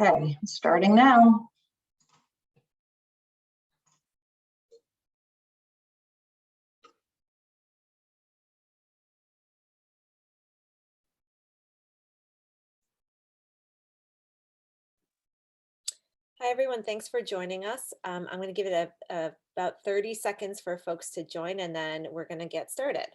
Okay, starting now. Hi, everyone. Thanks for joining us. I'm going to give it about 30 seconds for folks to join, and then we're going to get started.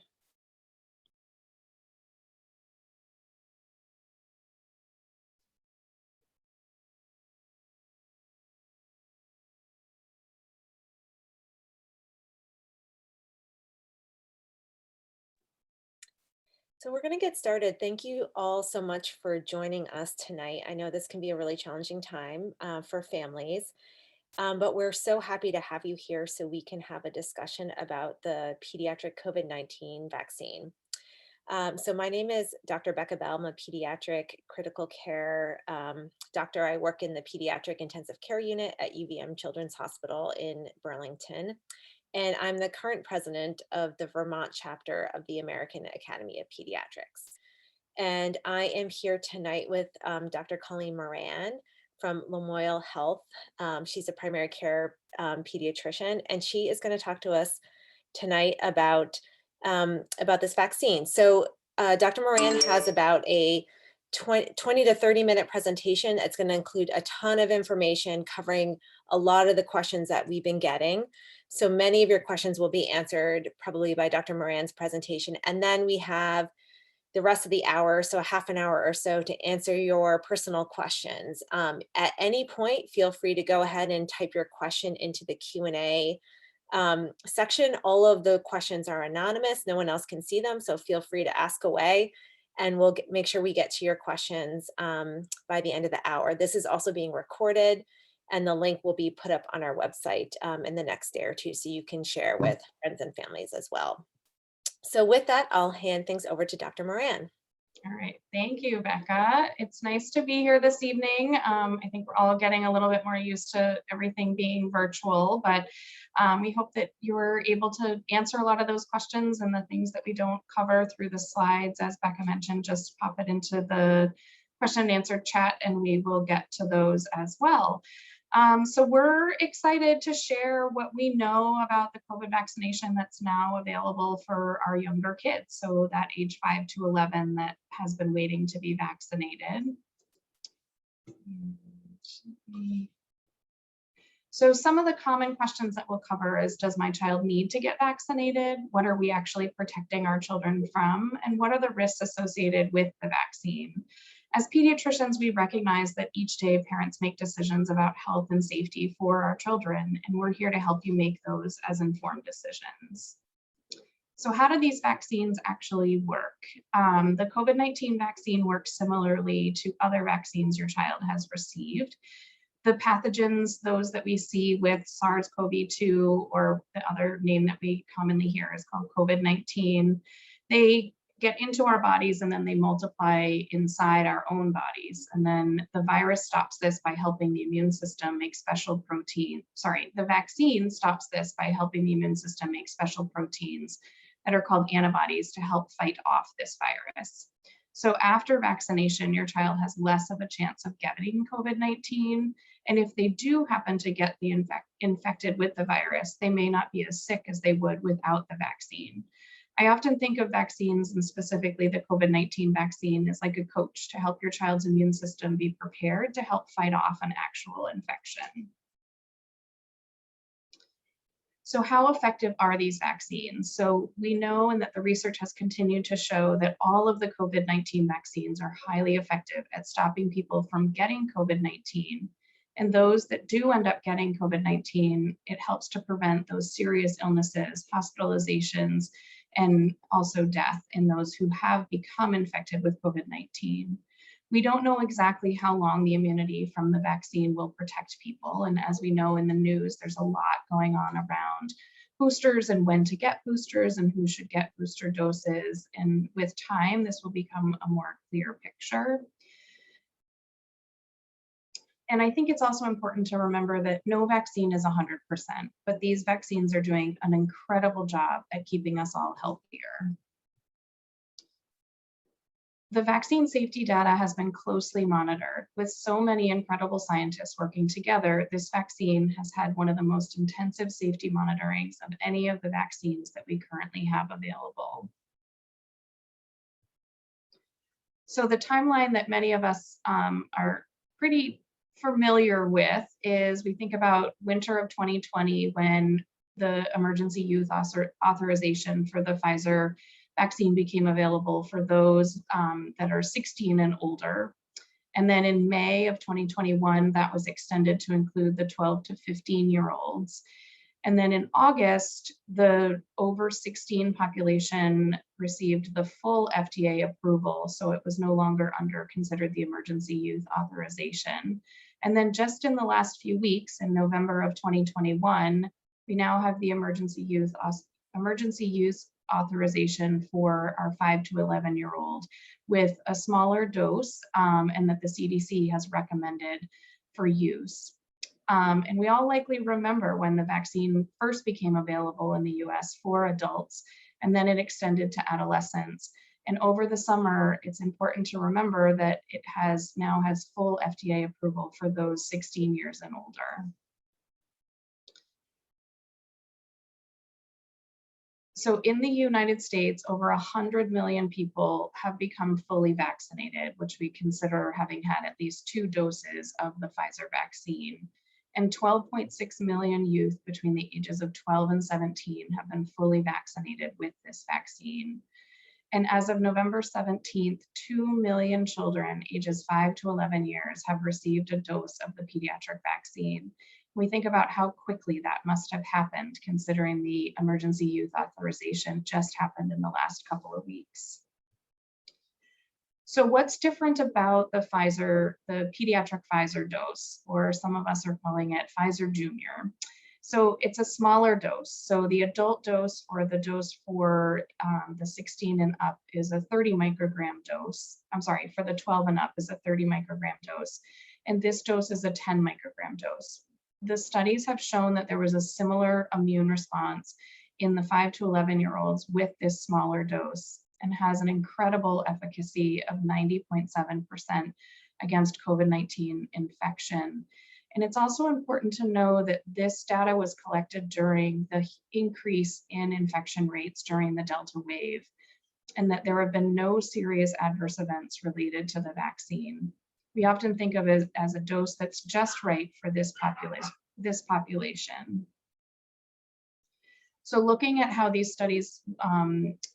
So we're going to get started. Thank you all so much for joining us tonight. I know this can be a really challenging time for families, but we're so happy to have you here so we can have a discussion about the pediatric COVID-19 vaccine. So my name is Dr. Becca Bell. I'm a pediatric critical care doctor. I work in the pediatric intensive care unit at UVM Children's Hospital in Burlington. And I'm the current president of the Vermont chapter of the American Academy of Pediatrics. And I am here tonight with Dr. Colleen Moran from Lamoille Health. She's a primary care pediatrician, and she is going to talk to us tonight about this vaccine. So Dr. Moran has about a 20 to 30 minute presentation. It's going to include a ton of information covering a lot of the questions that we've been getting. So many of your questions will be answered probably by Dr. Moran's presentation. And then we have the rest of the hour, so a half an hour or so, to answer your personal questions. At any point, feel free to go ahead and type your question into the Q&A section. All of the questions are anonymous. No one else can see them, so feel free to ask away, and we'll make sure we get to your questions by the end of the hour. This is also being recorded, and the link will be put up on our website in the next day or two, so you can share with friends and families as well. So with that, I'll hand things over to Dr. Moran. All right, thank you, Becca. It's nice to be here this evening. I think we're all getting a little bit more used to everything being virtual, but we hope that you're able to answer a lot of those questions, and the things that we don't cover through the slides, as Becca mentioned, just pop it into the question and answer chat and we will get to those as well. So we're excited to share what we know about the COVID vaccination that's now available for our younger kids. So that age 5 to 11 that has been waiting to be vaccinated. So some of the common questions that we'll cover is, does my child need to get vaccinated? What are we actually protecting our children from? And what are the risks associated with the vaccine? As pediatricians, we recognize that each day parents make decisions about health and safety for our children, and we're here to help you make those as informed decisions. So how do these vaccines actually work? The COVID-19 vaccine works similarly to other vaccines your child has received. The pathogens, those that we see with SARS-CoV-2, or the other name that we commonly hear is called COVID-19, they get into our bodies and then they multiply inside our own bodies. And then the virus stops this by helping the immune system make special protein. Sorry, the vaccine stops this by helping the immune system make special proteins that are called antibodies to help fight off this virus. So after vaccination, your child has less of a chance of getting COVID-19. And if they do happen to get infected with the virus, they may not be as sick as they would without the vaccine. I often think of vaccines, and specifically the COVID-19 vaccine, as like a coach to help your child's immune system be prepared to help fight off an actual infection. So how effective are these vaccines? So we know, and that the research has continued to show, that all of the COVID-19 vaccines are highly effective at stopping people from getting COVID-19. And those that do end up getting COVID-19, it helps to prevent those serious illnesses, hospitalizations, and also death in those who have become infected with COVID-19. We don't know exactly how long the immunity from the vaccine will protect people. And as we know in the news, there's a lot going on around boosters and when to get boosters and who should get booster doses. And with time, this will become a more clear picture. And I think it's also important to remember that no vaccine is 100%, but these vaccines are doing an incredible job at keeping us all healthier. The vaccine safety data has been closely monitored. With so many incredible scientists working together, this vaccine has had one of the most intensive safety monitorings of any of the vaccines that we currently have available. So the timeline that many of us are pretty familiar with is we think about winter of 2020 when the emergency use authorization for the Pfizer vaccine became available for those that are 16 and older. And then in May of 2021, that was extended to include the 12 to 15-year-olds. And then in August, the over 16 population received the full FDA approval, so it was no longer considered the emergency use authorization. And then just in the last few weeks, in November of 2021, we now have the emergency use authorization for our 5 to 11-year-old with a smaller dose and that the CDC has recommended for use. And we all likely remember when the vaccine first became available in the US for adults, and then it extended to adolescents. And over the summer, it's important to remember that it now has full FDA approval for those 16 years and older. So in the United States, over 100 million people have become fully vaccinated, which we consider having had at least 2 doses of the Pfizer vaccine. And 12.6 million youth between the ages of 12 and 17 have been fully vaccinated with this vaccine. And as of November 17th, 2 million children ages 5 to 11 years have received a dose of the pediatric vaccine. We think about how quickly that must have happened, considering the emergency use authorization just happened in the last couple of weeks. So what's different about the pediatric Pfizer dose, or some of us are calling it Pfizer Junior? So it's a smaller dose. So the adult dose, or the dose for the 16 and up, is a 30 microgram dose. I'm sorry, for the 12 and up is a 30 microgram dose. And this dose is a 10 microgram dose. The studies have shown that there was a similar immune response in the 5 to 11-year-olds with this smaller dose, and has an incredible efficacy of 90.7% against COVID-19 infection. And it's also important to know that this data was collected during the increase in infection rates during the Delta wave, and that there have been no serious adverse events related to the vaccine. We often think of it as a dose that's just right for this population. So looking at how these studies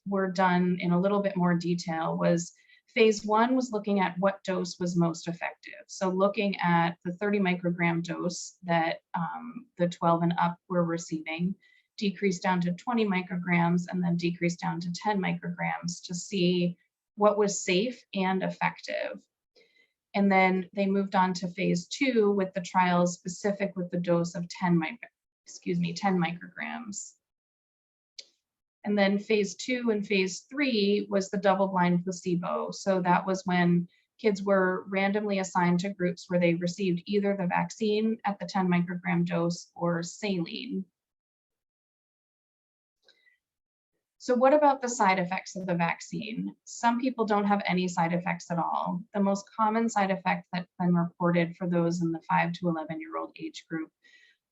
were done in a little bit more detail was phase 1 was looking at what dose was most effective. So looking at the 30 microgram dose that the 12 and up were receiving, decreased down to 20 micrograms and then decreased down to 10 micrograms to see what was safe and effective. And then they moved on to phase 2 with the trials specific with the dose of 10 micrograms. And then phase 2 and phase 3 was the double-blind placebo. So that was when kids were randomly assigned to groups where they received either the vaccine at the 10 microgram dose or saline. So what about the side effects of the vaccine? Some people don't have any side effects at all. The most common side effect that's been reported for those in the 5 to 11-year-old age group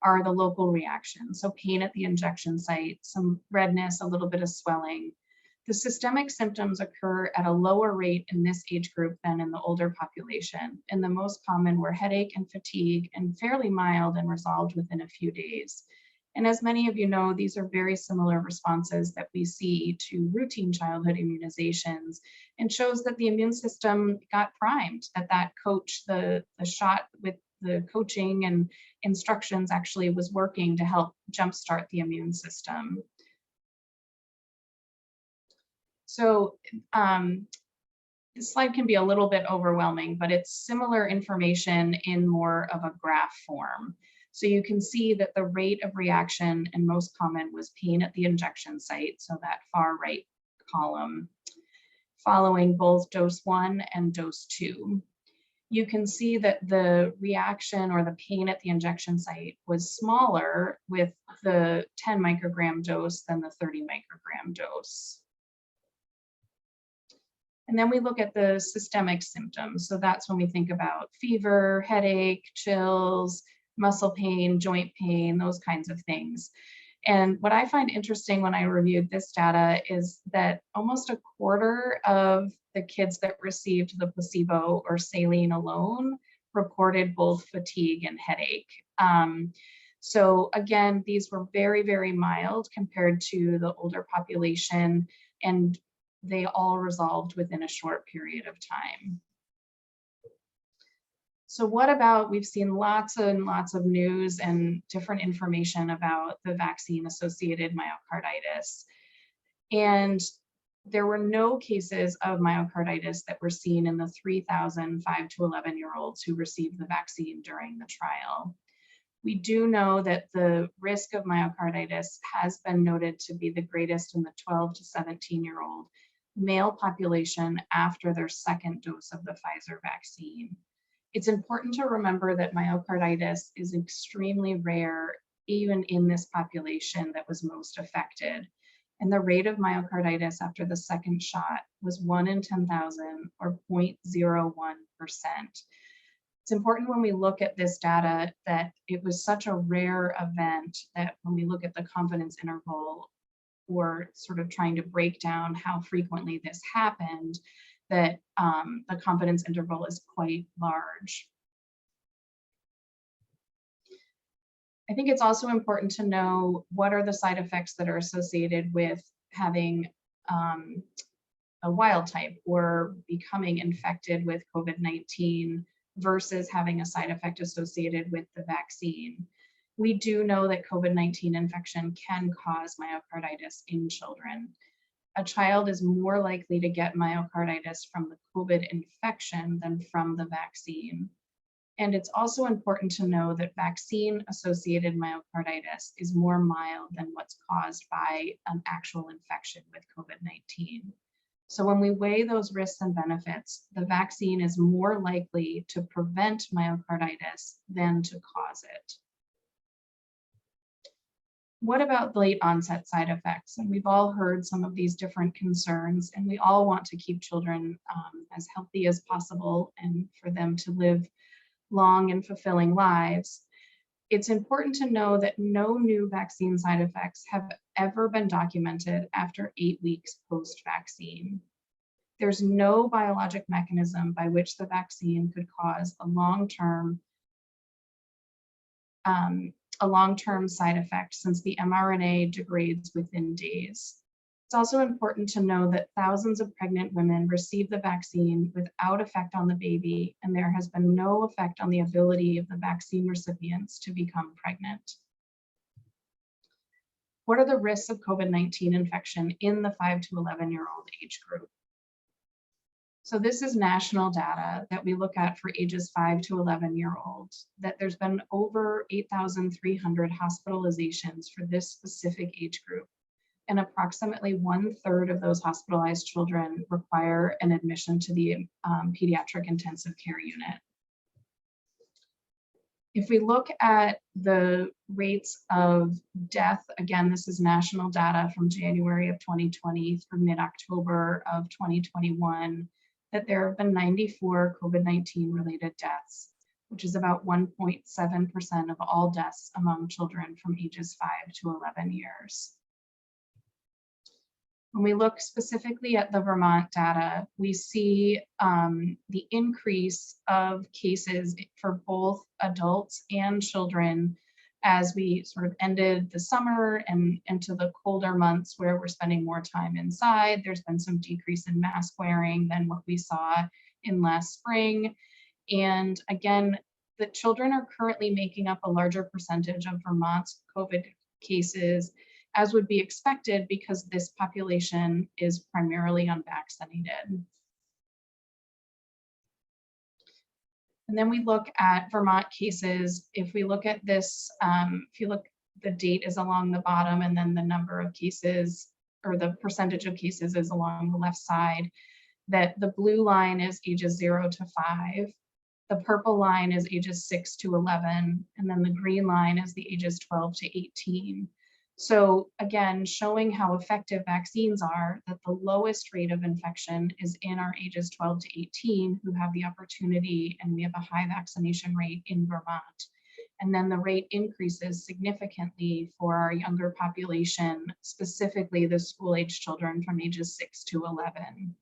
are the local reactions. So pain at the injection site, some redness, a little bit of swelling. The systemic symptoms occur at a lower rate in this age group than in the older population. And the most common were headache and fatigue, and fairly mild and resolved within a few days. And as many of you know, these are very similar responses that we see to routine childhood immunizations, and shows that the immune system got primed, that coach, the shot with the coaching and instructions actually was working to help jumpstart the immune system. So this slide can be a little bit overwhelming, but it's similar information in more of a graph form. So you can see that the rate of reaction and most common was pain at the injection site, so that far right column, following both dose 1 and dose 2. You can see that the reaction or the pain at the injection site was smaller with the 10 microgram dose than the 30 microgram dose. And then we look at the systemic symptoms. So that's when we think about fever, headache, chills, muscle pain, joint pain, those kinds of things. And what I find interesting when I reviewed this data is that almost a quarter of the kids that received the placebo or saline alone reported both fatigue and headache. So again, these were very, very mild compared to the older population, and they all resolved within a short period of time. So what about, we've seen lots and lots of news and different information about the vaccine-associated myocarditis. And there were no cases of myocarditis that were seen in the 3,000 5 to 11-year-olds who received the vaccine during the trial. We do know that the risk of myocarditis has been noted to be the greatest in the 12 to 17-year-old male population after their second dose of the Pfizer vaccine. It's important to remember that myocarditis is extremely rare, even in this population that was most affected. And the rate of myocarditis after the second shot was 1 in 10,000 or 0.01%. It's important when we look at this data that it was such a rare event that when we look at the confidence interval or sort of trying to break down how frequently this happened, that the confidence interval is quite large. I think it's also important to know what are the side effects that are associated with having a wild type or becoming infected with COVID-19 versus having a side effect associated with the vaccine. We do know that COVID-19 infection can cause myocarditis in children. A child is more likely to get myocarditis from the COVID infection than from the vaccine. And it's also important to know that vaccine-associated myocarditis is more mild than what's caused by an actual infection with COVID-19. So when we weigh those risks and benefits, the vaccine is more likely to prevent myocarditis than to cause it. What about late onset side effects? And we've all heard some of these different concerns, and we all want to keep children as healthy as possible and for them to live long and fulfilling lives. It's important to know that no new vaccine side effects have ever been documented after 8 weeks post-vaccine. There's no biologic mechanism by which the vaccine could cause a long-term side effect, since the mRNA degrades within days. It's also important to know that thousands of pregnant women receive the vaccine without effect on the baby, and there has been no effect on the ability of the vaccine recipients to become pregnant. What are the risks of COVID-19 infection in the 5 to 11-year-old age group? So this is national data that we look at for ages 5 to 11-year-olds, that there's been over 8,300 hospitalizations for this specific age group. And approximately 1/3 of those hospitalized children require an admission to the pediatric intensive care unit. If we look at the rates of death, again, this is national data from January of 2020 through mid-October of 2021, that there have been 94 COVID-19 related deaths, which is about 1.7% of all deaths among children from ages 5 to 11 years. When we look specifically at the Vermont data, we see the increase of cases for both adults and children as we sort of ended the summer and into the colder months where we're spending more time inside. There's been some decrease in mask wearing than what we saw in last spring. And again, the children are currently making up a larger percentage of Vermont's COVID cases, as would be expected, because this population is primarily unvaccinated. And then we look at Vermont cases. If we look at this, if you look, the date is along the bottom, and then the number of cases, or the percentage of cases, is along the left side. That the blue line is ages 0 to 5. The purple line is ages 6 to 11. And then the green line is the ages 12 to 18. So again, showing how effective vaccines are, that the lowest rate of infection is in our ages 12 to 18 who have the opportunity, and we have a high vaccination rate in Vermont. And then the rate increases significantly for our younger population, specifically the school-age children from ages 6 to 11.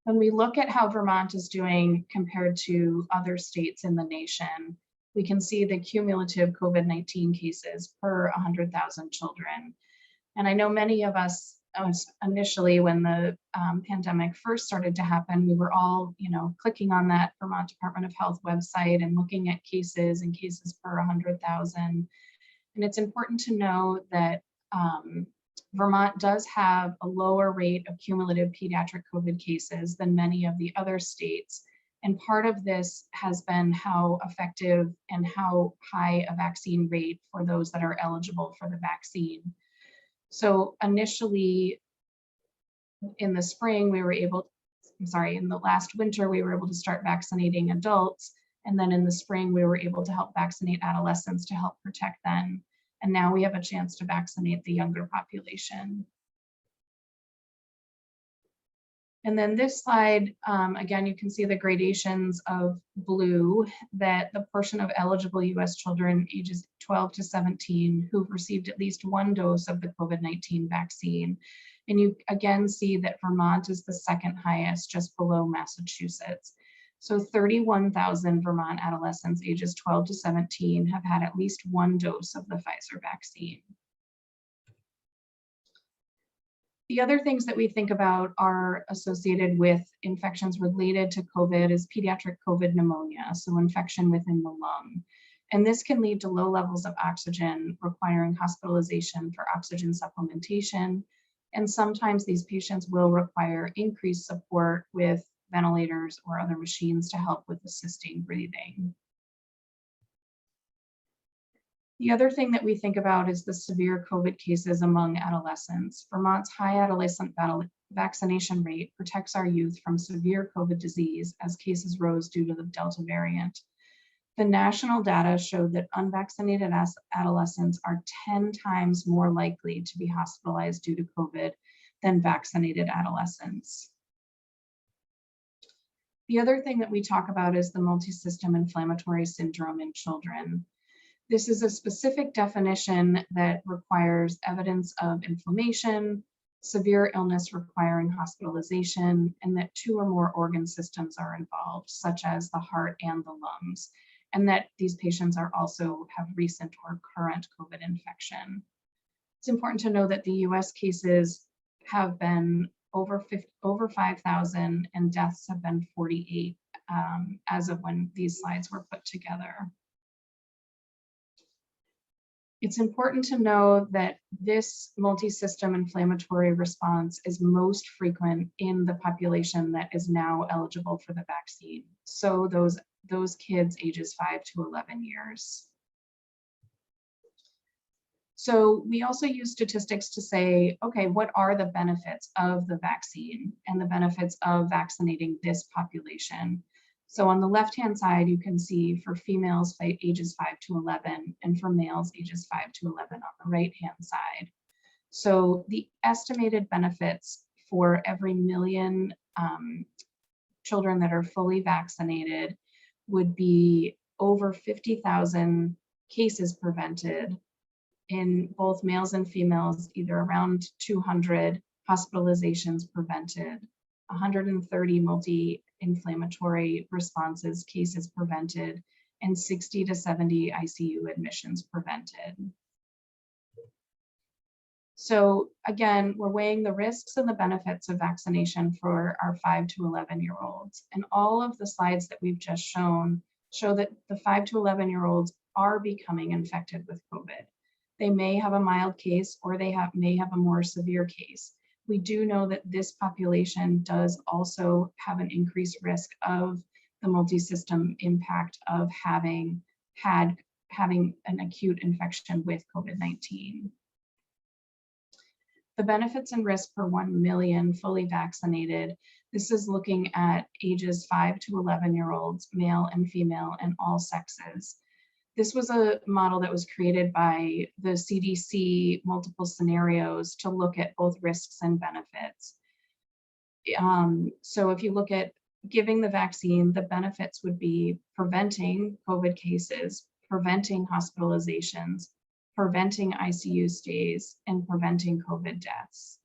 When we look at how Vermont is doing compared to other states in the nation, we can see the cumulative COVID-19 cases per 100,000 children. And I know many of us, initially when the pandemic first started to happen, we were all, clicking on that Vermont Department of Health website and looking at cases and cases per 100,000. And it's important to know that Vermont does have a lower rate of cumulative pediatric COVID cases than many of the other states. And part of this has been how effective and how high a vaccine rate for those that are eligible for the vaccine. So initially in the spring, in the last winter, we were able to start vaccinating adults. And then in the spring, we were able to help vaccinate adolescents to help protect them. And now we have a chance to vaccinate the younger population. And then this slide, again, you can see the gradations of blue, that the portion of eligible US children ages 12 to 17 who've received at least one dose of the COVID-19 vaccine. And you again see that Vermont is the second highest, just below Massachusetts. So 31,000 Vermont adolescents ages 12 to 17 have had at least one dose of the Pfizer vaccine. The other things that we think about are associated with infections related to COVID is pediatric COVID pneumonia, so infection within the lung. And this can lead to low levels of oxygen, requiring hospitalization for oxygen supplementation. And sometimes these patients will require increased support with ventilators or other machines to help with assisting breathing. The other thing that we think about is the severe COVID cases among adolescents. Vermont's high adolescent vaccination rate protects our youth from severe COVID disease as cases rose due to the Delta variant. The national data showed that unvaccinated adolescents are 10 times more likely to be hospitalized due to COVID than vaccinated adolescents. The other thing that we talk about is the multisystem inflammatory syndrome in children. This is a specific definition that requires evidence of inflammation, severe illness requiring hospitalization, and that 2 or more organ systems are involved, such as the heart and the lungs, and that these patients are also have recent or current COVID infection. It's important to know that the US cases have been over 5,000 and deaths have been 48 as of when these slides were put together. It's important to know that this multi-system inflammatory response is most frequent in the population that is now eligible for the vaccine. So those kids ages 5 to 11 years. So we also use statistics to say, okay, what are the benefits of the vaccine and the benefits of vaccinating this population? So on the left-hand side, you can see for females ages 5 to 11 and for males ages 5 to 11 on the right-hand side. So the estimated benefits for every million children that are fully vaccinated would be over 50,000 cases prevented in both males and females, either around 200 hospitalizations prevented, 130 multi-inflammatory responses cases prevented, and 60 to 70 ICU admissions prevented. So again, we're weighing the risks and the benefits of vaccination for our 5 to 11-year-olds. And all of the slides that we've just shown show that the 5 to 11-year-olds are becoming infected with COVID. They may have a mild case or they may have a more severe case. We do know that this population does also have an increased risk of the multi-system impact of having an acute infection with COVID-19. The benefits and risk per 1 million fully vaccinated. This is looking at ages 5 to 11-year-olds, male and female, and all sexes. This was a model that was created by the CDC, multiple scenarios to look at both risks and benefits. So if you look at giving the vaccine, the benefits would be preventing COVID cases, preventing hospitalizations, preventing ICU stays, and preventing COVID deaths.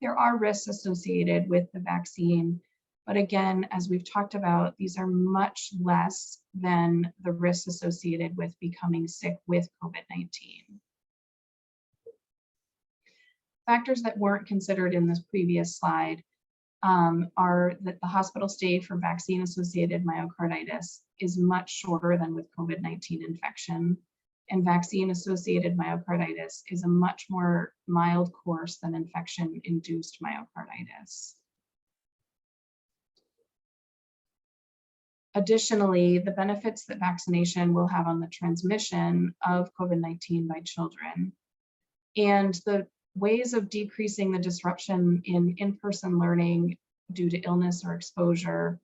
There are risks associated with the vaccine, but again, as we've talked about, these are much less than the risks associated with becoming sick with COVID-19. Factors that weren't considered in this previous slide are that the hospital stay for vaccine-associated myocarditis is much shorter than with COVID-19 infection, and vaccine-associated myocarditis is a much more mild course than infection-induced myocarditis. Additionally, the benefits that vaccination will have on the transmission of COVID-19 by children and the ways of decreasing the disruption in in-person learning due to illness or exposure,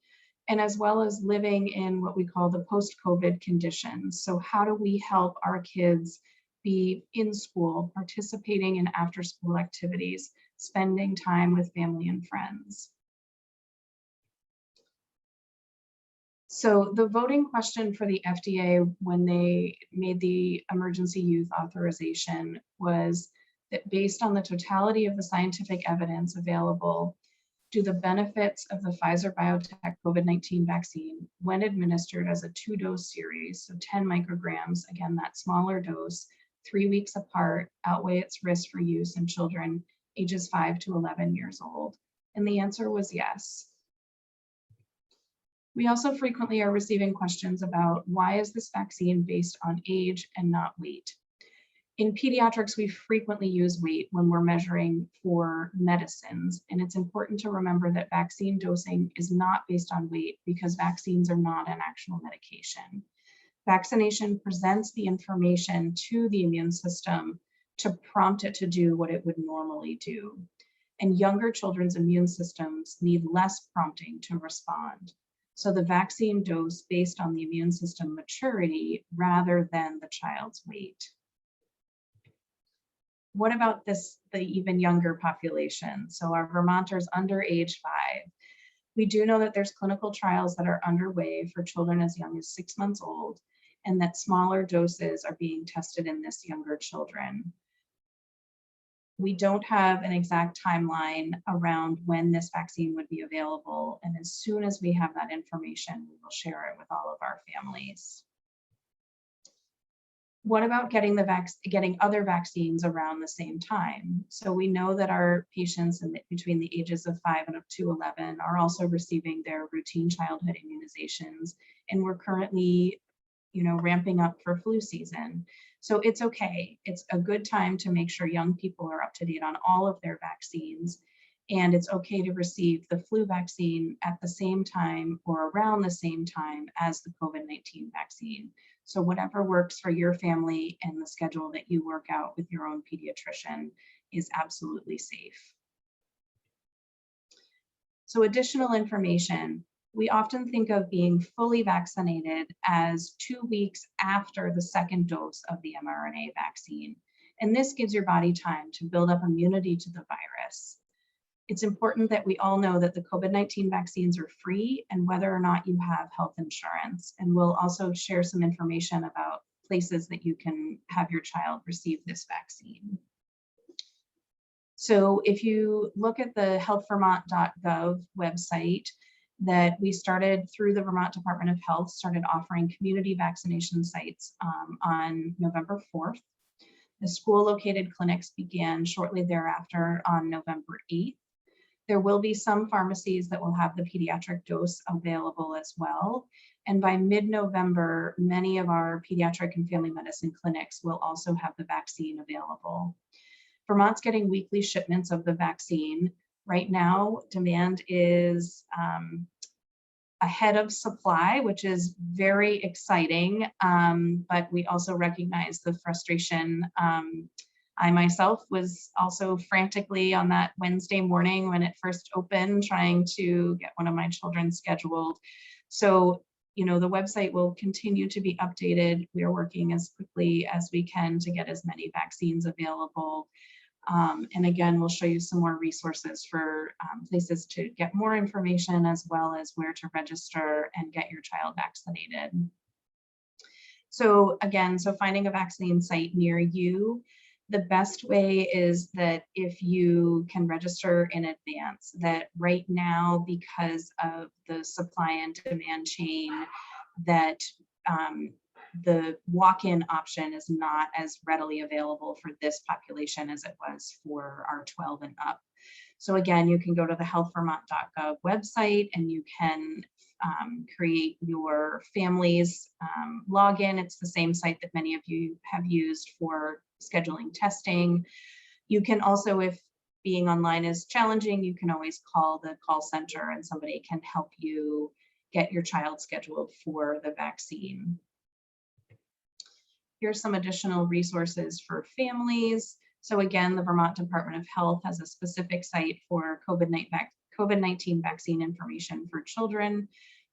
and as well as living in what we call the post-COVID conditions. So how do we help our kids be in school, participating in after-school activities, spending time with family and friends? So the voting question for the FDA when they made the emergency use authorization was that based on the totality of the scientific evidence available, do the benefits of the Pfizer-BioNTech COVID-19 vaccine, when administered as a 2-dose series, so 10 micrograms, again, that smaller dose, 3 weeks apart, outweigh its risk for use in children ages 5 to 11 years old? And the answer was yes. We also frequently are receiving questions about why is this vaccine based on age and not weight? In pediatrics, we frequently use weight when we're measuring for medicines, and it's important to remember that vaccine dosing is not based on weight because vaccines are not an actual medication. Vaccination presents the information to the immune system to prompt it to do what it would normally do. And younger children's immune systems need less prompting to respond. So the vaccine dose based on the immune system maturity rather than the child's weight. What about the even younger population? So our Vermonters under age 5. We do know that there's clinical trials that are underway for children as young as 6 months old, and that smaller doses are being tested in this younger children. We don't have an exact timeline around when this vaccine would be available, and as soon as we have that information, we will share it with all of our families. What about getting other vaccines around the same time? So we know that our patients between the ages of 5 and up to 11 are also receiving their routine childhood immunizations, and we're currently, ramping up for flu season. So it's okay. It's a good time to make sure young people are up to date on all of their vaccines, and it's okay to receive the flu vaccine at the same time or around the same time as the COVID-19 vaccine. So whatever works for your family and the schedule that you work out with your own pediatrician is absolutely safe. So additional information, we often think of being fully vaccinated as 2 weeks after the second dose of the mRNA vaccine. And this gives your body time to build up immunity to the virus. It's important that we all know that the COVID-19 vaccines are free and whether or not you have health insurance. And we'll also share some information about places that you can have your child receive this vaccine. So if you look at the healthvermont.gov website that we started through the Vermont Department of Health, started offering community vaccination sites on November 4th. The school-located clinics began shortly thereafter on November 8th. There will be some pharmacies that will have the pediatric dose available as well. And by mid-November, many of our pediatric and family medicine clinics will also have the vaccine available. Vermont's getting weekly shipments of the vaccine. Right now, demand is ahead of supply, which is very exciting, but we also recognize the frustration. I myself was also frantically on that Wednesday morning when it first opened, trying to get one of my children scheduled. So the website will continue to be updated. We are working as quickly as we can to get as many vaccines available. And again, we'll show you some more resources for places to get more information, as well as where to register and get your child vaccinated. So again, finding a vaccine site near you, the best way is that if you can register in advance. That right now, because of the supply and demand chain, that the walk-in option is not as readily available for this population as it was for our 12 and up. So again, you can go to the healthvermont.gov website and you can create your family's login. It's the same site that many of you have used for scheduling testing. You can also, if being online is challenging, you can always call the call center and somebody can help you get your child scheduled for the vaccine. Here's some additional resources for families. So again, the Vermont Department of Health has a specific site for COVID-19 vaccine information for children.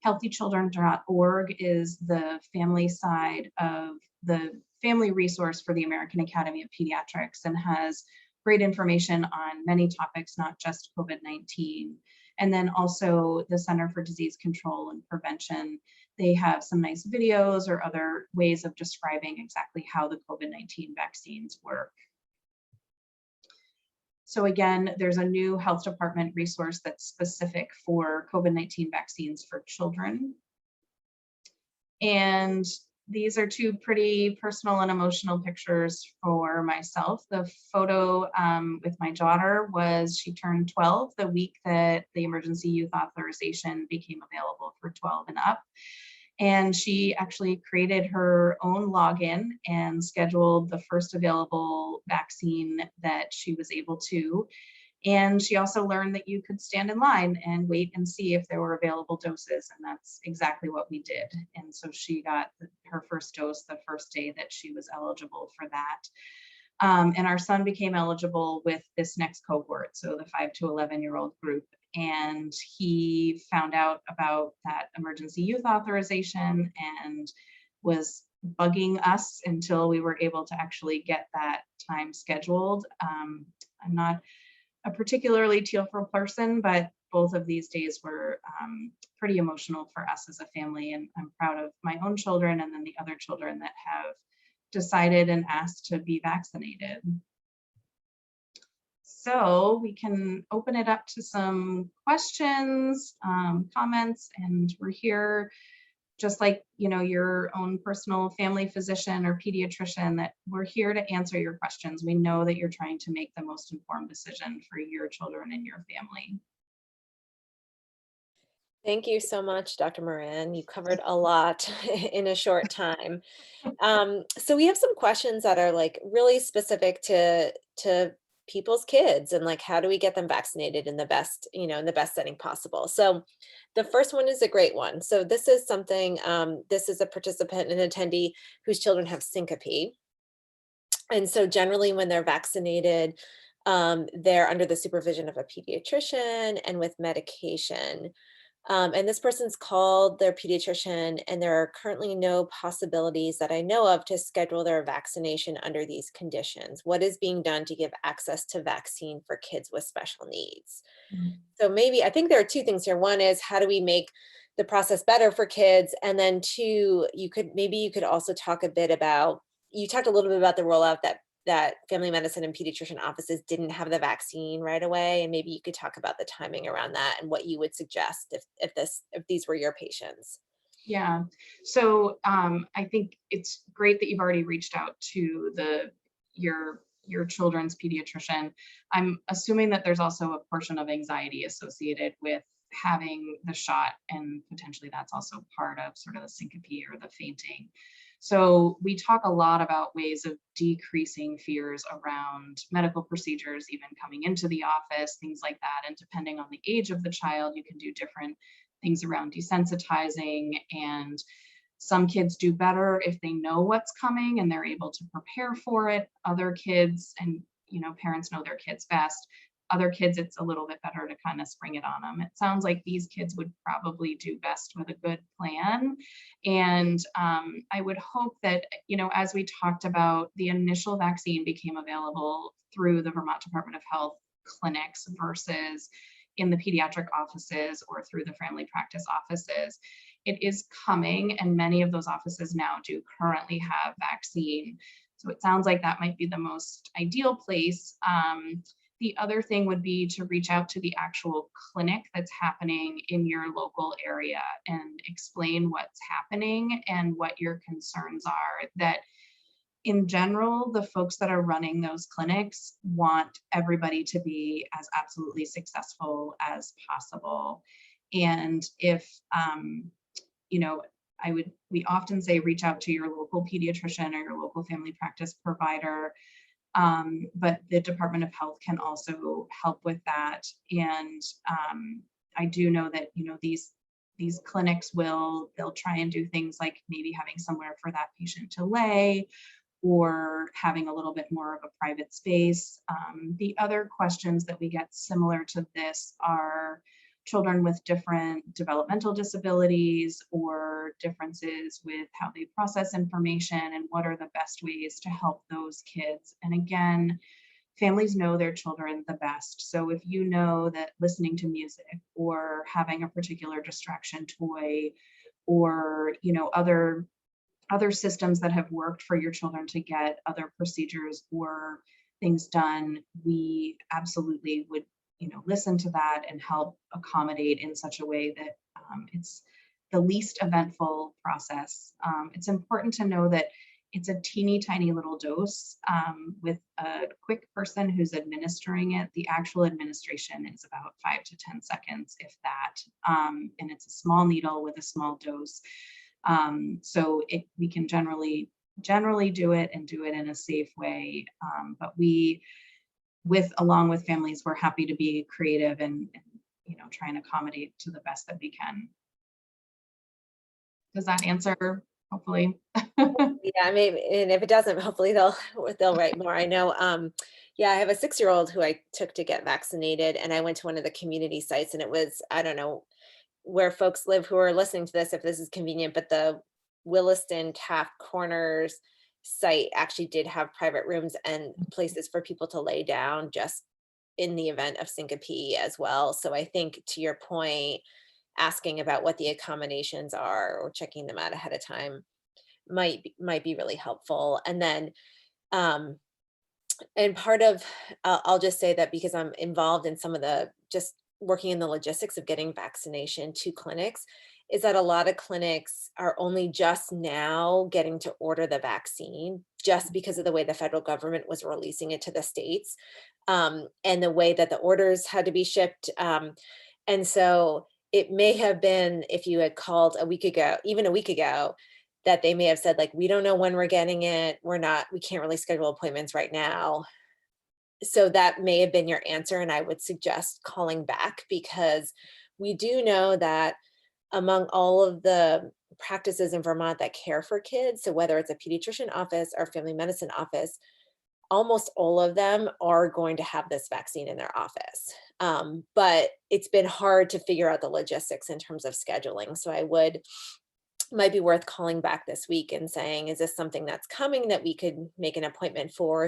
Healthychildren.org is the family side of the family resource for the American Academy of Pediatrics and has great information on many topics, not just COVID-19. And then also the Center for Disease Control and Prevention. They have some nice videos or other ways of describing exactly how the COVID-19 vaccines work. So again, there's a new health department resource that's specific for COVID-19 vaccines for children. And these are two pretty personal and emotional pictures for myself. The photo with my daughter was, she turned 12 the week that the emergency youth authorization became available for 12 and up. And she actually created her own login and scheduled the first available vaccine that she was able to. And she also learned that you could stand in line and wait and see if there were available doses. And that's exactly what we did. And so she got her first dose the first day that she was eligible for that. And our son became eligible with this next cohort, so the 5 to 11-year-old group. And he found out about that emergency youth authorization and was bugging us until we were able to actually get that time scheduled. I'm not a particularly tearful person, but both of these days were pretty emotional for us as a family. And I'm proud of my own children and then the other children that have decided and asked to be vaccinated. So we can open it up to some questions, comments, and we're here just like, your own personal family physician or pediatrician, that we're here to answer your questions. We know that you're trying to make the most informed decision for your children and your family. Thank you so much, Dr. Moran. You covered a lot in a short time. So we have some questions that are like really specific to people's kids and like, how do we get them vaccinated in the best, in the best setting possible? So the first one is a great one. So this is something, this is a participant and attendee whose children have syncope. And so generally when they're vaccinated, they're under the supervision of a pediatrician and with medication. And this person's called their pediatrician, and there are currently no possibilities that I know of to schedule their vaccination under these conditions. What is being done to give access to vaccine for kids with special needs? Mm-hmm. So maybe, I think there are two things here. One is, how do we make the process better for kids? And then two, you could also talk a bit about, you talked a little bit about the rollout that family medicine and pediatrician offices didn't have the vaccine right away. And maybe you could talk about the timing around that and what you would suggest if these were your patients. Yeah, so I think it's great that you've already reached out to your children's pediatrician. I'm assuming that there's also a portion of anxiety associated with having the shot, and potentially that's also part of sort of the syncope or the fainting. So we talk a lot about ways of decreasing fears around medical procedures, even coming into the office, things like that. And depending on the age of the child, you can do different things around desensitizing. And some kids do better if they know what's coming and they're able to prepare for it. Other kids, and parents know their kids best, Other kids, it's a little bit better to kind of spring it on them. It sounds like these kids would probably do best with a good plan. And I would hope that, as we talked about, the initial vaccine became available through the Vermont Department of Health clinics versus in the pediatric offices or through the family practice offices. It is coming, and many of those offices now do currently have vaccine. So it sounds like that might be the most ideal place. The other thing would be to reach out to the actual clinic that's happening in your local area and explain what's happening and what your concerns are. That in general, the folks that are running those clinics want everybody to be as absolutely successful as possible. And if, we often say reach out to your local pediatrician or your local family practice provider. But the Department of Health can also help with that. And I do know that, these clinics they'll try and do things like maybe having somewhere for that patient to lay, or having a little bit more of a private space. The other questions that we get similar to this are children with different developmental disabilities or differences with how they process information, and what are the best ways to help those kids. And again, families know their children the best. So if you know that listening to music or having a particular distraction toy, or other systems that have worked for your children to get other procedures or things done, we absolutely would listen to that and help accommodate in such a way that it's the least eventful process. It's important to know that it's a teeny tiny little dose with a quick person who's administering it. The actual administration is about 5 to 10 seconds, if that, and it's a small needle with a small dose. So we can generally do it and do it in a safe way. But along with families, we're happy to be creative and try and accommodate to the best that we can. Does that answer? Hopefully. Yeah, maybe, and if it doesn't, hopefully they'll write more. I know, I have a 6-year-old who I took to get vaccinated, and I went to one of the community sites, and it was, I don't know where folks live who are listening to this, if this is convenient, but the Williston Taft Corners site actually did have private rooms and places for people to lay down just in the event of syncope as well. So I think, to your point, asking about what the accommodations are or checking them out ahead of time might be really helpful. And then and part of I'll just say that because I'm involved in some of the just working in the logistics of getting vaccination to clinics, is that a lot of clinics are only just now getting to order the vaccine, just because of the way the federal government was releasing it to the states, and the way that the orders had to be shipped. And so it may have been, if you had called even a week ago, that they may have said, like, we don't know when we're getting it. We can't really schedule appointments right now. So that may have been your answer. And I would suggest calling back, because we do know that among all of the practices in Vermont that care for kids, so whether it's a pediatrician office or family medicine office, almost all of them are going to have this vaccine in their office. But it's been hard to figure out the logistics in terms of scheduling. So might be worth calling back this week and saying, is this something that's coming that we could make an appointment for?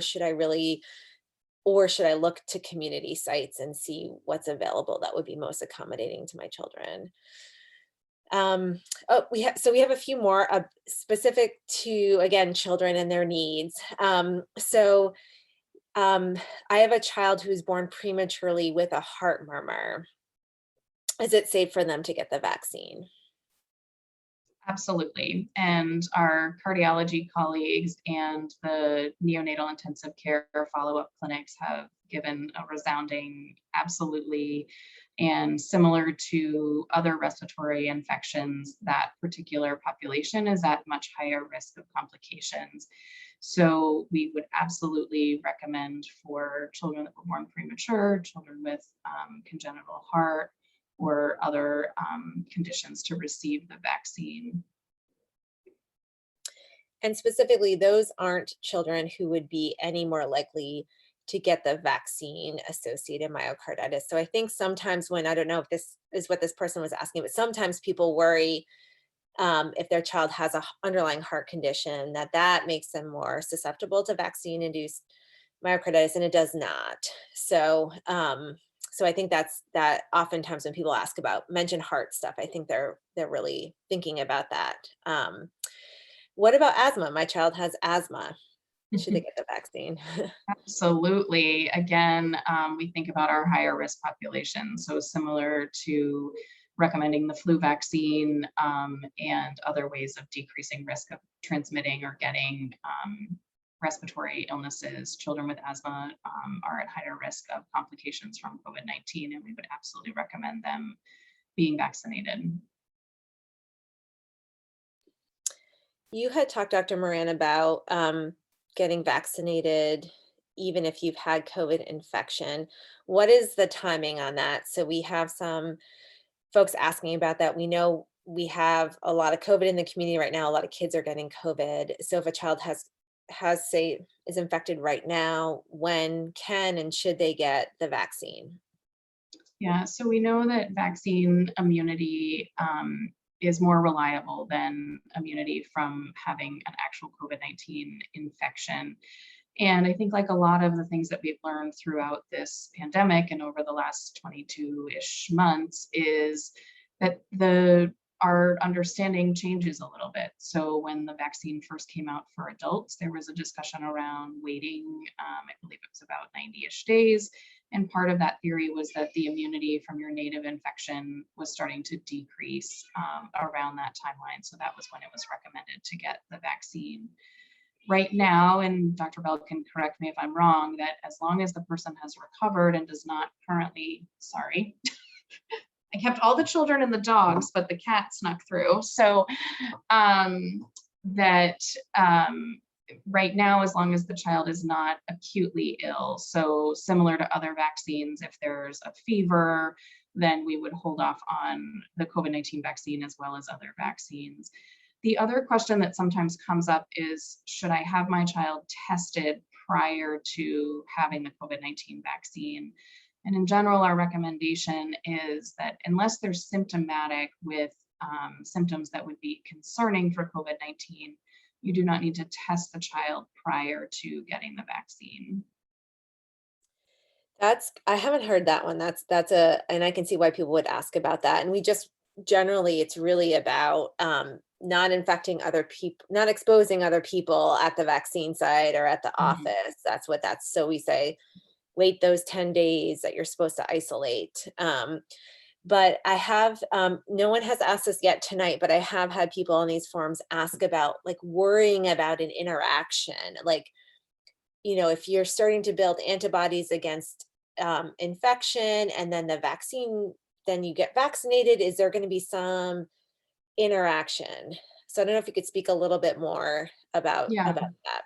Or should I look to community sites and see what's available that would be most accommodating to my children? We have a few more specific to, again, children and their needs. I have a child who's born prematurely with a heart murmur. Is it safe for them to get the vaccine? Absolutely. And our cardiology colleagues and the neonatal intensive care follow-up clinics have given a resounding absolutely. And similar to other respiratory infections, that particular population is at much higher risk of complications. So we would absolutely recommend for children that were born premature, children with congenital heart or other conditions, to receive the vaccine. And specifically, those aren't children who would be any more likely to get the vaccine associated myocarditis. So I think sometimes when, I don't know if this is what this person was asking, but sometimes people worry if their child has a underlying heart condition, that makes them more susceptible to vaccine induced myocarditis, and it does not. So, so I think that oftentimes when people ask about mention heart stuff, I think they're really thinking about that. What about asthma? My child has asthma. Should they get the vaccine? Absolutely. Again, we think about our higher risk population. So similar to recommending the flu vaccine and other ways of decreasing risk of transmitting or getting respiratory illnesses, children with asthma are at higher risk of complications from COVID-19, and we would absolutely recommend them being vaccinated. You had talked, Dr. Moran, about getting vaccinated even if you've had COVID infection. What is the timing on that? So we have some folks asking about that. We know we have a lot of COVID in the community right now. A lot of kids are getting COVID. So if a child has say is infected right now, when can and should they get the vaccine? Yeah, so we know that vaccine immunity is more reliable than immunity from having an actual COVID-19 infection. And I think like a lot of the things that we've learned throughout this pandemic and over the last 22-ish months is that our understanding changes a little bit. So when the vaccine first came out for adults, there was a discussion around waiting, I believe it was about 90-ish days. And part of that theory was that the immunity from your native infection was starting to decrease around that timeline. So that was when it was recommended to get the vaccine. Right now, and Dr. Bell can correct me if I'm wrong, that as long as the person has recovered and does not currently, sorry, I kept all the children and the dogs, but the cat snuck through. So right now, as long as the child is not acutely ill, so similar to other vaccines, if there's a fever, then we would hold off on the COVID-19 vaccine as well as other vaccines. The other question that sometimes comes up is, should I have my child tested prior to having the COVID-19 vaccine? And in general, our recommendation is that unless they're symptomatic with symptoms that would be concerning for COVID-19, you do not need to test the child prior to getting the vaccine. I haven't heard that one. And I can see why people would ask about that. And we just generally, it's really about not infecting other people, not exposing other people at the vaccine site or at the office. So we say, wait those 10 days that you're supposed to isolate. But I have, no one has asked us yet tonight, but I have had people on these forums ask about like worrying about an interaction. Like, if you're starting to build antibodies against infection and then the vaccine, then you get vaccinated, is there going to be some interaction? So I don't know if you could speak a little bit more about that.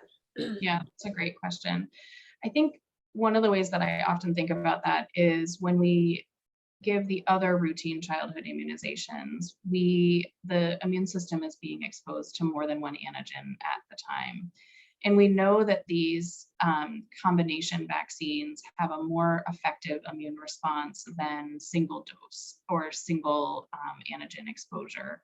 Yeah, it's a great question. I think one of the ways that I often think about that is when we give the other routine childhood immunizations, the immune system is being exposed to more than one antigen at the time. And we know that these combination vaccines have a more effective immune response than single dose or single antigen exposure.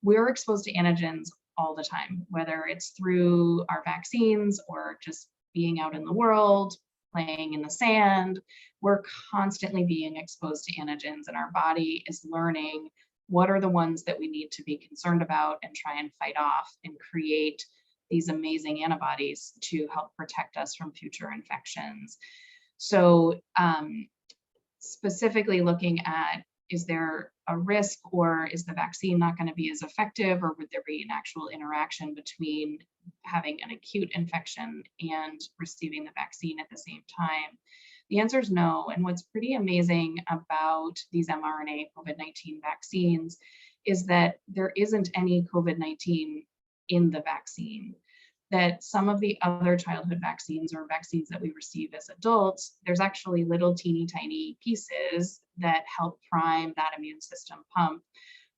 We're exposed to antigens all the time, whether it's through our vaccines or just being out in the world, playing in the sand. We're constantly being exposed to antigens, and our body is learning what are the ones that we need to be concerned about and try and fight off and create these amazing antibodies to help protect us from future infections. So specifically looking at, is there a risk, or is the vaccine not going to be as effective, or would there be an actual interaction between having an acute infection and receiving the vaccine at the same time? The answer is no. And what's pretty amazing about these mRNA COVID-19 vaccines is that there isn't any COVID-19 in the vaccine. That some of the other childhood vaccines or vaccines that we receive as adults, there's actually little teeny tiny pieces that help prime that immune system pump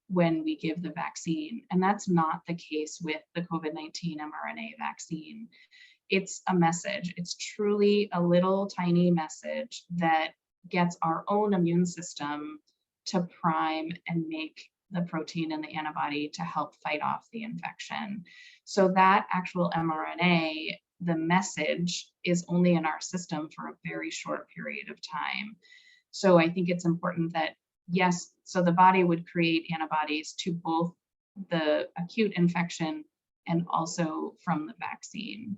when we give the vaccine. And that's not the case with the COVID-19 mRNA vaccine. It's a message. It's truly a little tiny message that gets our own immune system to prime and make the protein and the antibody to help fight off the infection. So that actual mRNA, the message is only in our system for a very short period of time. So I think it's important that, yes, so the body would create antibodies to both the acute infection and also from the vaccine.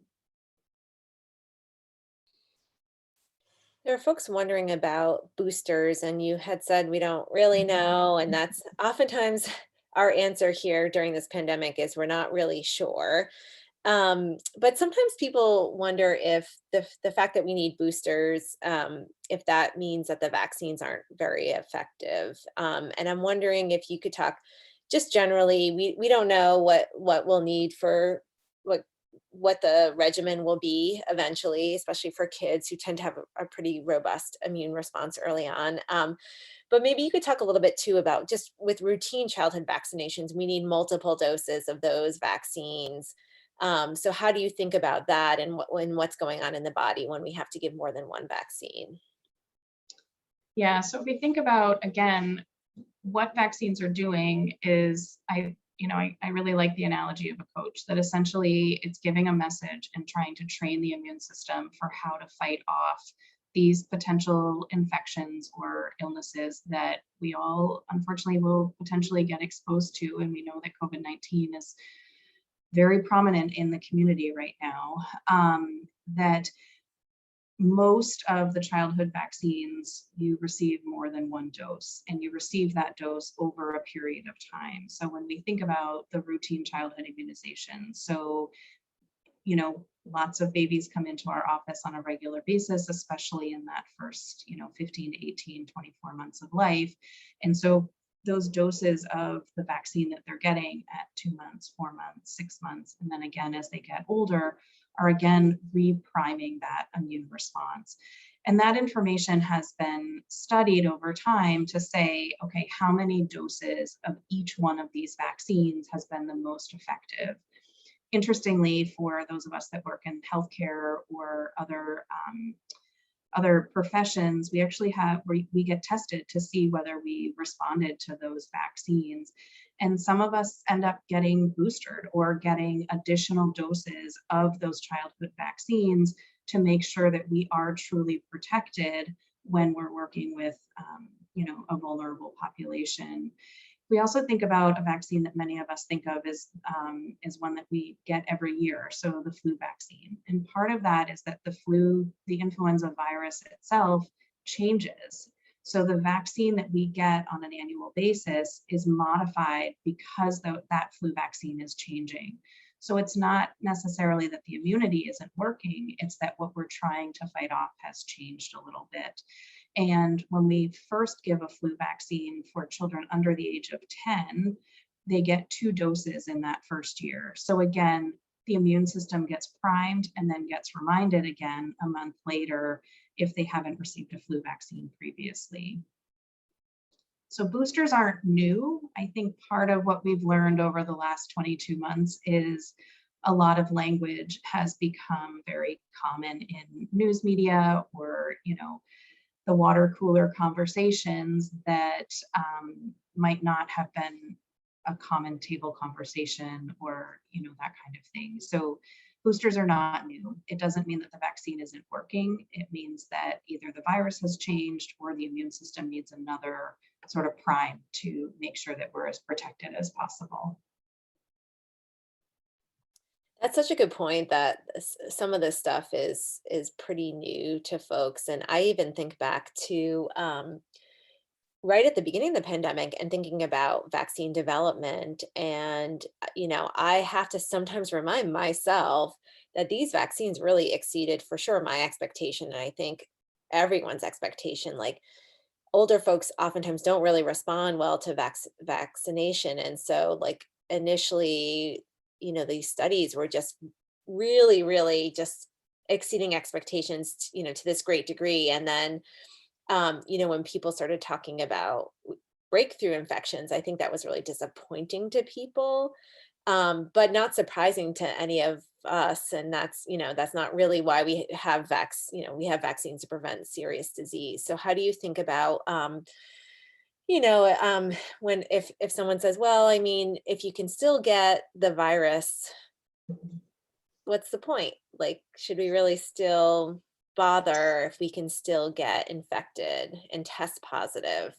There are folks wondering about boosters, and you had said we don't really know, and that's oftentimes our answer here during this pandemic is we're not really sure. But sometimes people wonder if the fact that we need boosters, if that means that the vaccines aren't very effective. And I'm wondering if you could talk just generally, we don't know what we'll need for what what the regimen will be eventually, especially for kids who tend to have a pretty robust immune response early on. But maybe you could talk a little bit too about just with routine childhood vaccinations, we need multiple doses of those vaccines. So how do you think about that and what's going on in the body when we have to give more than one vaccine? Yeah, so if we think about, again, what vaccines are doing is, I really like the analogy of a coach, that essentially it's giving a message and trying to train the immune system for how to fight off these potential infections or illnesses that we all unfortunately will potentially get exposed to. And we know that COVID-19 is very prominent in the community right now. That most of the childhood vaccines, you receive more than one dose, and you receive that dose over a period of time. So when we think about the routine childhood immunization, so, lots of babies come into our office on a regular basis, especially in that first, 15 to 18, 24 months of life. And so those doses of the vaccine that they're getting at 2 months, 4 months, 6 months, and then again as they get older, are again repriming that immune response. And that information has been studied over time to say, okay, how many doses of each one of these vaccines has been the most effective? Interestingly, for those of us that work in healthcare or other professions, we actually we get tested to see whether we responded to those vaccines. And some of us end up getting boosted or getting additional doses of those childhood vaccines to make sure that we are truly protected when we're working with, a vulnerable population. We also think about a vaccine that many of us think of as one that we get every year, so the flu vaccine. And part of that is that the influenza virus itself changes. So the vaccine that we get on an annual basis is modified because that flu vaccine is changing. So it's not necessarily that the immunity isn't working, it's that what we're trying to fight off has changed a little bit. And when we first give a flu vaccine for children under the age of 10, they get 2 doses in that first year. So again, the immune system gets primed and then gets reminded again a month later if they haven't received a flu vaccine previously. So boosters aren't new. I think part of what we've learned over the last 22 months is a lot of language has become very common in news media or, the water cooler conversations that might not have been a common table conversation or, that kind of thing. So boosters are not new. It doesn't mean that the vaccine isn't working. It means that either the virus has changed or the immune system needs another sort of prime to make sure that we're as protected as possible. That's such a good point that some of this stuff is pretty new to folks, and I even think back to right at the beginning of the pandemic and thinking about vaccine development, and I have to sometimes remind myself that these vaccines really exceeded for sure my expectation, and I think everyone's expectation. Like older folks oftentimes don't really respond well to vaccination, and so like initially these studies were just really, really just exceeding expectations, to this great degree. And then, when people started talking about breakthrough infections, I think that was really disappointing to people. but not surprising to any of us. And that's, that's not really why we have we have vaccines to prevent serious disease. So how do you think about, when if someone says, well, I mean, if you can still get the virus, what's the point? Like, should we really still bother if we can still get infected and test positive,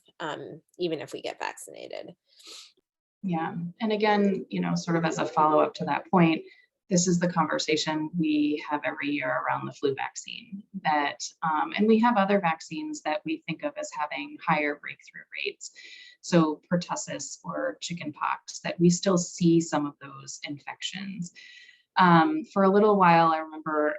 even if we get vaccinated? Yeah. And again, sort of as a follow-up to that point, this is the conversation we have every year around the flu vaccine and we have other vaccines that we think of as having higher breakthrough rates. So pertussis or chickenpox, that we still see some of those infections. For a little while, I remember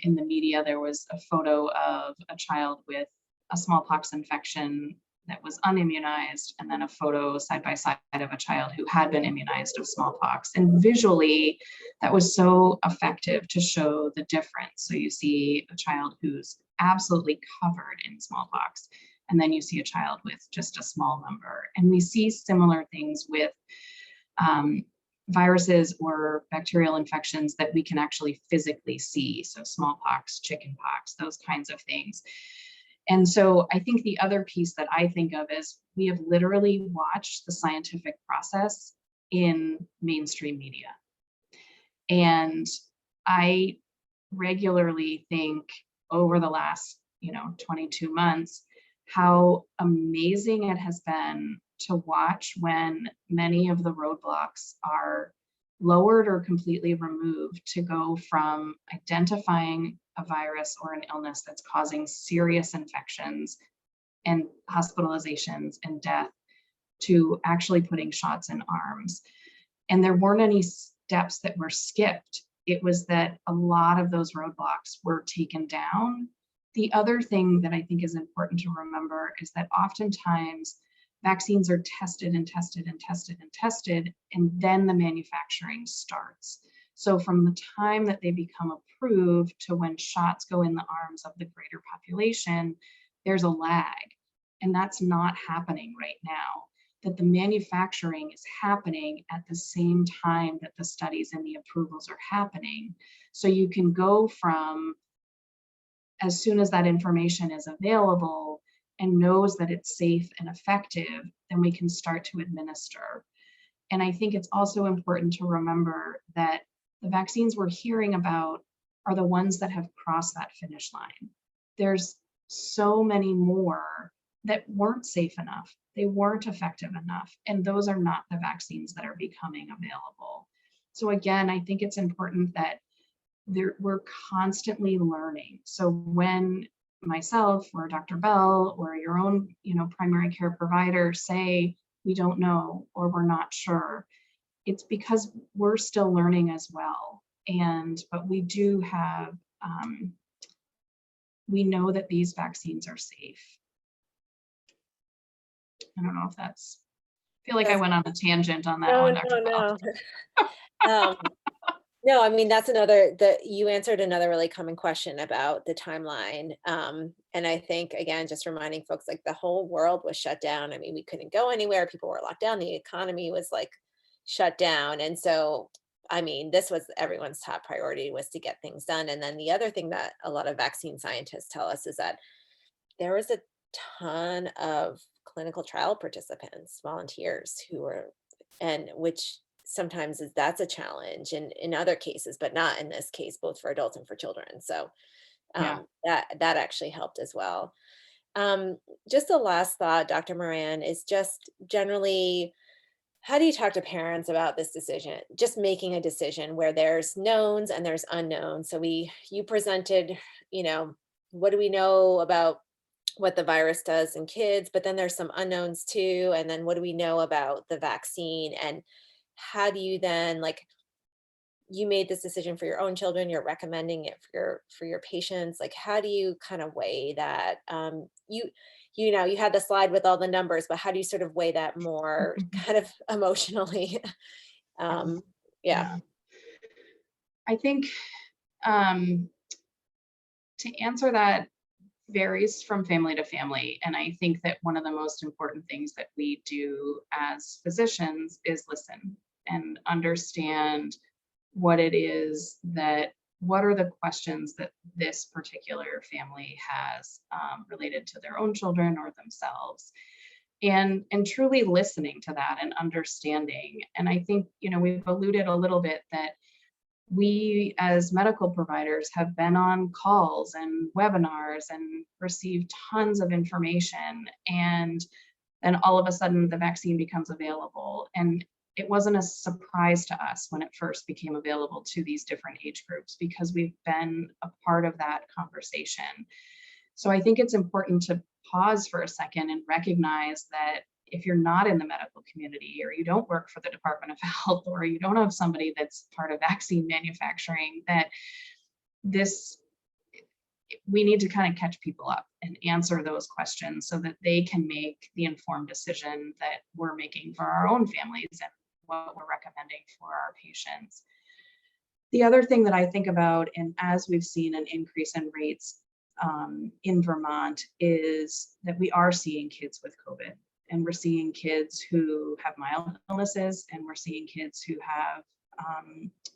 in the media, there was a photo of a child with a smallpox infection that was unimmunized, and then a photo side by side of a child who had been immunized of smallpox. And visually, that was so effective to show the difference. So you see a child who's absolutely covered in smallpox, and then you see a child with just a small number. And we see similar things with viruses or bacterial infections that we can actually physically see. So smallpox, chickenpox, those kinds of things. And so I think the other piece that I think of is we have literally watched the scientific process in mainstream media. And I regularly think over the last, 22 months, how amazing it has been to watch when many of the roadblocks are lowered or completely removed to go from identifying a virus or an illness that's causing serious infections and hospitalizations and death to actually putting shots in arms. And there weren't any steps that were skipped. It was that a lot of those roadblocks were taken down. The other thing that I think is important to remember is that oftentimes vaccines are tested and tested and tested and tested, and then the manufacturing starts. So from the time that they become approved to when shots go in the arms of the greater population, there's a lag. And that's not happening right now. That the manufacturing is happening at the same time that the studies and the approvals are happening. So you can go from, as soon as that information is available and knows that it's safe and effective, then we can start to administer. And I think it's also important to remember that the vaccines we're hearing about are the ones that have crossed that finish line. There's so many more that weren't safe enough. They weren't effective enough. And those are not the vaccines that are becoming available. So again, I think it's important that we're constantly learning. So when myself or Dr. Bell or your own, primary care provider say, we don't know, or we're not sure, it's because we're still learning as well. But we do have, we know that these vaccines are safe. I don't know if I feel like I went on a tangent on that one, Dr. Bell. No, I mean, you answered another really common question about the timeline. And I think, again, just reminding folks, like, the whole world was shut down. I mean, we couldn't go anywhere. People were locked down. The economy was like shut down. And so, I mean, this was everyone's top priority, was to get things done. And then the other thing that a lot of vaccine scientists tell us is that there was a ton of clinical trial participants, volunteers and which sometimes that's a challenge in other cases, but not in this case, both for adults and for children. So that actually helped as well. Just the last thought, Dr. Moran, is just generally, how do you talk to parents about this decision, just making a decision where there's knowns and there's unknowns? So you presented, what do we know about what the virus does in kids, but then there's some unknowns too. And then what do we know about the vaccine? And how do you then, like, you made this decision for your own children, you're recommending it for your patients. Like, how do you kind of weigh that? You had the slide with all the numbers, but how do you sort of weigh that more kind of emotionally? Yeah. I think to answer that varies from family to family. And I think that one of the most important things that we do as physicians is listen and understand what it is what are the questions that this particular family has related to their own children or themselves, and truly listening to that and understanding. And I think, we've alluded a little bit that we as medical providers have been on calls and webinars and received tons of information, and then all of a sudden the vaccine becomes available. And it wasn't a surprise to us when it first became available to these different age groups, because we've been a part of that conversation. So I think it's important to pause for a second and recognize that if you're not in the medical community, or you don't work for the Department of Health, or you don't have somebody that's part of vaccine manufacturing, that we need to kind of catch people up and answer those questions so that they can make the informed decision that we're making for our own families and what we're recommending for our patients. The other thing that I think about, and as we've seen an increase in rates in Vermont, is that we are seeing kids with COVID, and we're seeing kids who have mild illnesses, and we're seeing kids who have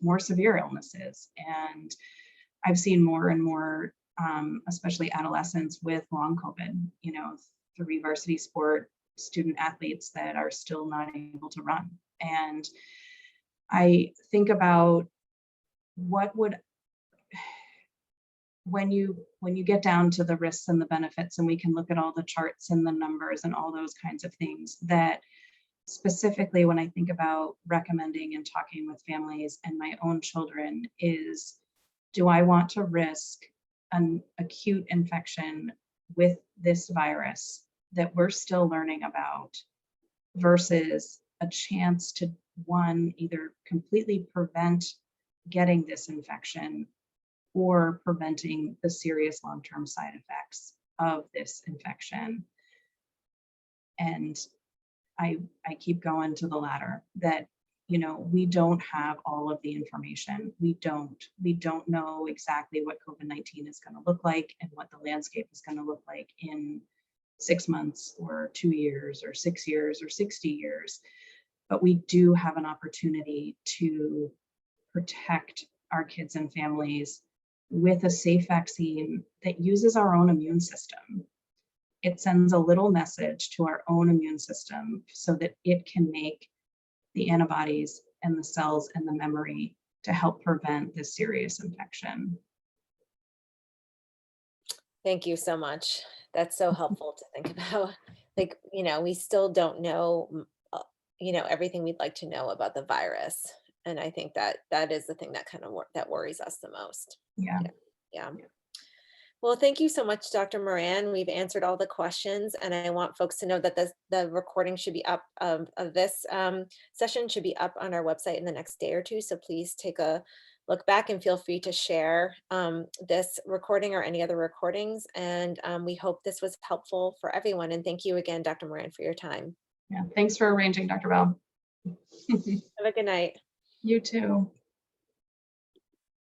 more severe illnesses. And I've seen more and more, especially adolescents with long COVID, 3 varsity sport student athletes that are still not able to run. And I think about when you get down to the risks and the benefits, and we can look at all the charts and the numbers and all those kinds of things, that specifically when I think about recommending and talking with families and my own children is, do I want to risk an acute infection with this virus that we're still learning about, versus a chance to, one, either completely prevent getting this infection or preventing the serious long-term side effects of this infection? And I keep going to the latter, that we don't have all of the information. We don't know exactly what COVID-19 is going to look like and what the landscape is going to look like in 6 months or 2 years or 6 years or 60 years. But we do have an opportunity to protect our kids and families with a safe vaccine that uses our own immune system. It sends a little message to our own immune system so that it can make the antibodies and the cells and the memory to help prevent this serious infection. Thank you so much. That's so helpful to think about. We still don't know, everything we'd like to know about the virus. And I think that is the thing that that worries us the most. Yeah. Well, thank you so much, Dr. Moran. We've answered all the questions, and I want folks to know that the recording should be up of this session should be up on our website in the next day or two. So please take a look back and feel free to share this recording or any other recordings. And we hope this was helpful for everyone. And thank you again, Dr. Moran, for your time. Yeah. Thanks for arranging, Dr. Bell. Have a good night. You too.